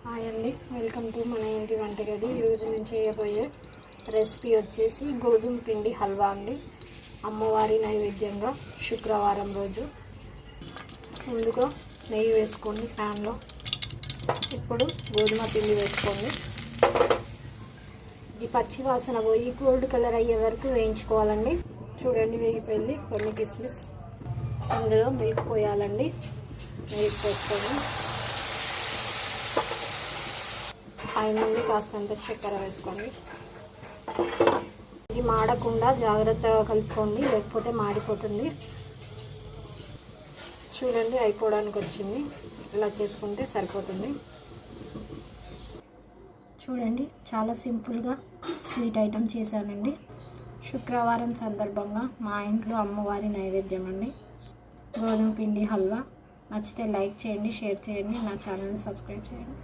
Hi అండి, welcome to మన ఇంటి వంటగది. ఈరోజు నేను చేయబోయే రెసిపీ వచ్చేసి గోధుమ పిండి హల్వా అండి. అమ్మవారి నైవేద్యంగా శుక్రవారం రోజు. ముందుగా నెయ్యి వేసుకోండి ప్యాన్లో. ఇప్పుడు గోధుమ పిండి వేసుకోండి. ఇది పచ్చి వాసన పోయి గోల్డ్ కలర్ అయ్యే వరకు వేయించుకోవాలండి. చూడండి, వేగిపోయింది. కొన్ని కిస్మిస్, అందులో మిల్క్ పోయాలండి. మిల్క్ పోసుకోండి. పైన కాస్తంత చక్కెర వేసుకోండి. ఇది మాడకుండా జాగ్రత్తగా కలుపుకోండి, లేకపోతే మాడిపోతుంది. చూడండి, అయిపోవడానికి వచ్చింది. ఇలా చేసుకుంటే సరిపోతుంది. చూడండి, చాలా సింపుల్గా స్వీట్ ఐటెం చేశానండి. శుక్రవారం సందర్భంగా మా ఇంట్లో అమ్మవారి నైవేద్యం అండి గోధుమ పిండి హల్వా. నచ్చితే లైక్ చేయండి, షేర్ చేయండి, నా ఛానల్ని సబ్స్క్రైబ్ చేయండి.